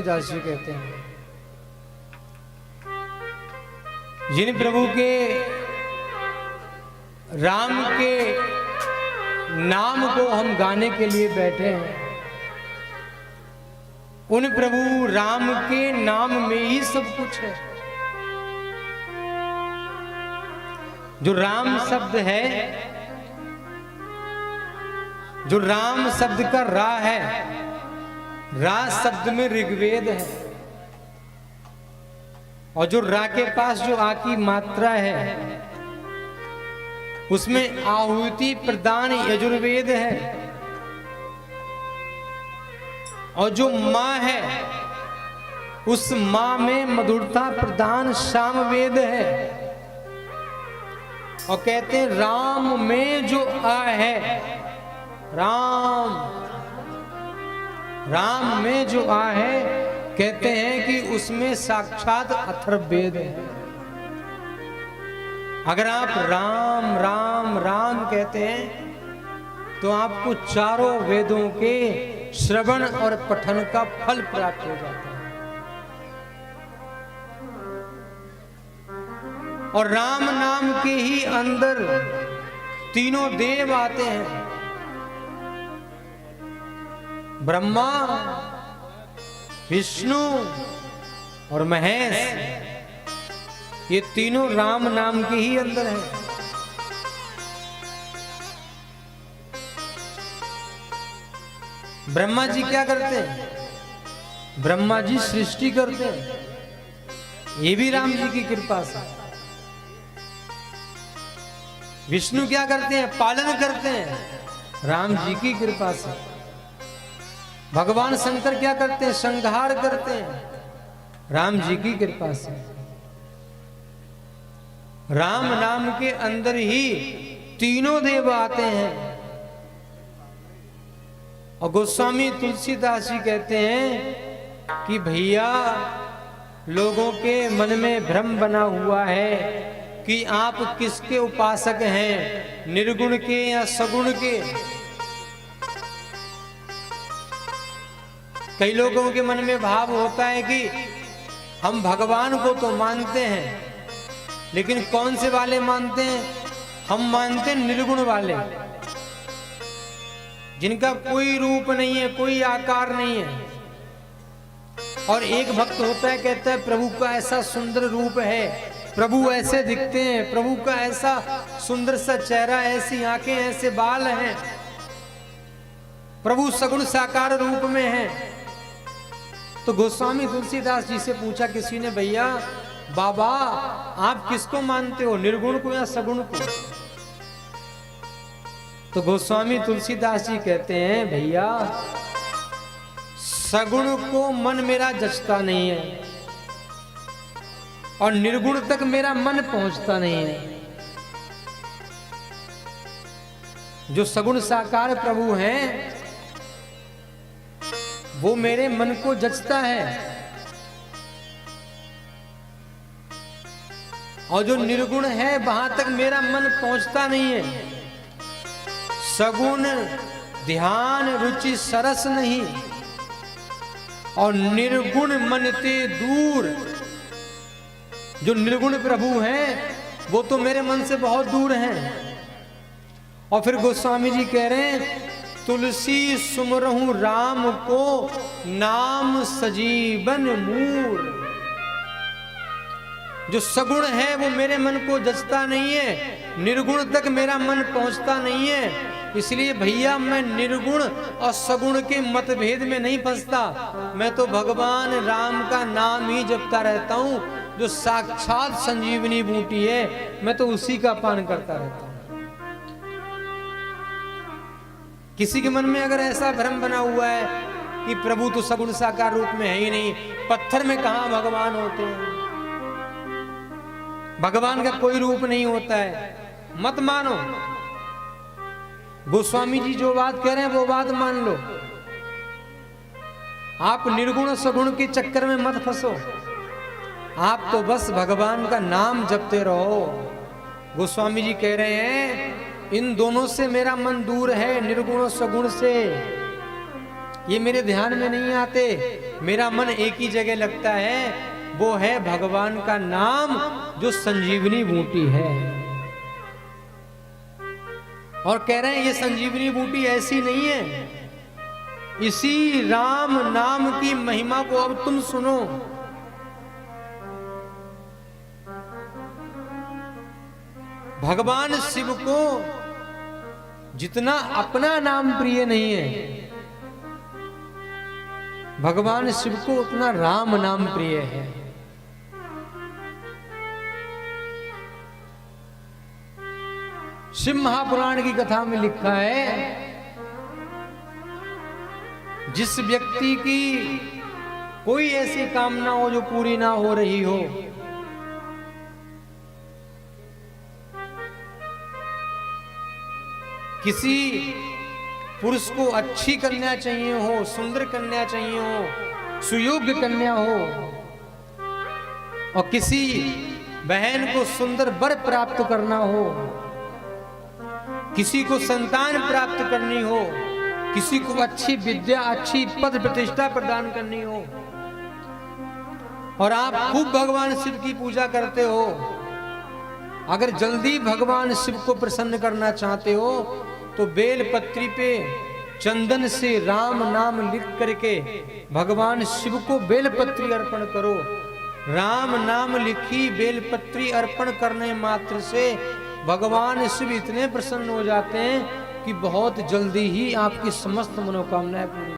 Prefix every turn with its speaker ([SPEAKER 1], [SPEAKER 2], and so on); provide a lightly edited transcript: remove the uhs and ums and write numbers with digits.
[SPEAKER 1] दास जी कहते हैं, जिन प्रभु के राम के नाम को हम गाने के लिए बैठे हैं, उन प्रभु राम के नाम में ही सब कुछ है। जो राम शब्द है, जो राम शब्द का रा है, रा शब्द में ऋग्वेद है, और जो रा के पास जो आ की मात्रा है उसमें आहुति प्रदान यजुर्वेद है, और जो मां है उस मां में मधुरता प्रदान सामवेद है। और कहते हैं राम में जो आ है, राम में जो आ है, कहते हैं कि उसमें साक्षात अथर्ववेद है। अगर आप राम राम राम कहते हैं तो आपको चारों वेदों के श्रवण और पठन का फल प्राप्त हो जाता है। और राम नाम के ही अंदर तीनों देव आते हैं, ब्रह्मा, विष्णु और महेश। ये तीनों राम नाम के ही अंदर हैं। ब्रह्मा जी क्या करते हैं? ब्रह्मा जी सृष्टि करते हैं, ये भी राम जी की कृपा से। विष्णु क्या करते हैं? पालन करते हैं, राम जी की कृपा से। भगवान शंकर क्या करते हैं? संहार करते हैं, राम जी की कृपा से। राम नाम के अंदर ही तीनों देव आते हैं। और गोस्वामी तुलसीदास जी कहते हैं कि भैया, लोगों के मन में भ्रम बना हुआ है कि आप किसके उपासक हैं, निर्गुण के या सगुण के। कई लोगों के मन में भाव होता है कि हम भगवान को तो मानते हैं, लेकिन कौन से वाले मानते हैं? हम मानते हैं निर्गुण वाले, जिनका कोई रूप नहीं है, कोई आकार नहीं है। और एक भक्त होता है, कहता है प्रभु का ऐसा सुंदर रूप है, प्रभु ऐसे दिखते हैं, प्रभु का ऐसा सुंदर सा चेहरा, ऐसी आंखें, ऐसे बाल हैं, प्रभु सगुण साकार रूप में हैं। तो गोस्वामी तुलसीदास जी से पूछा किसी ने, भैया बाबा आप किसको मानते हो, निर्गुण को या सगुण को? तो गोस्वामी तुलसीदास जी कहते हैं, भैया सगुण को मन मेरा जचता नहीं है, और निर्गुण तक मेरा मन पहुंचता नहीं है। जो सगुण साकार प्रभु हैं वो मेरे मन को जचता है, और जो निर्गुण है वहां तक मेरा मन पहुंचता नहीं है। सगुण ध्यान रुचि सरस नहीं, और निर्गुण मन ते दूर। जो निर्गुण प्रभु हैं वो तो मेरे मन से बहुत दूर हैं। और फिर गोस्वामी जी कह रहे हैं, तुलसी सुमरहूं राम को नाम सजीवन मूल। जो सगुण है वो मेरे मन को जचता नहीं है, निर्गुण तक मेरा मन पहुंचता नहीं है। इसलिए भैया मैं निर्गुण और सगुण के मतभेद में नहीं फंसता, मैं तो भगवान राम का नाम ही जपता रहता हूं, जो साक्षात संजीवनी बूटी है, मैं तो उसी का पान करता रहता हूं। किसी के मन में अगर ऐसा भ्रम बना हुआ है कि प्रभु तो सगुण साकार रूप में है ही नहीं, पत्थर में कहां भगवान होते हैं, भगवान का कोई रूप नहीं होता है, मत मानो। गोस्वामी जी जो बात कह रहे हैं वो बात मान लो। आप निर्गुण सगुण के चक्कर में मत फंसो, आप तो बस भगवान का नाम जपते रहो। गोस्वामी जी कह रहे हैं, इन दोनों से मेरा मन दूर है, निर्गुण और सगुण से। ये मेरे ध्यान में नहीं आते। मेरा मन एक ही जगह लगता है, वो है भगवान का नाम जो संजीवनी बूटी है। और कह रहे हैं ये संजीवनी बूटी ऐसी नहीं है, इसी राम नाम की महिमा को अब तुम सुनो। भगवान शिव को जितना अपना नाम प्रिय नहीं है, भगवान शिव को उतना राम नाम प्रिय है। शिव महापुराण की कथा में लिखा है, जिस व्यक्ति की कोई ऐसी कामना हो जो पूरी ना हो रही हो, किसी पुरुष को अच्छी कन्या चाहिए हो, सुंदर कन्या चाहिए हो, सुयोग्य कन्या हो, और किसी बहन को सुंदर वर प्राप्त करना हो, किसी को संतान प्राप्त करनी हो, किसी को अच्छी विद्या, अच्छी पद प्रतिष्ठा प्रदान करनी हो, और आप खूब भगवान शिव की पूजा करते हो, अगर जल्दी भगवान शिव को प्रसन्न करना चाहते हो तो बेलपत्री पे चंदन से राम नाम लिख करके भगवान शिव को बेलपत्री अर्पण करो। राम नाम लिखी बेलपत्री अर्पण करने मात्र से भगवान शिव इतने प्रसन्न हो जाते हैं कि बहुत जल्दी ही आपकी समस्त मनोकामनाएं पूरी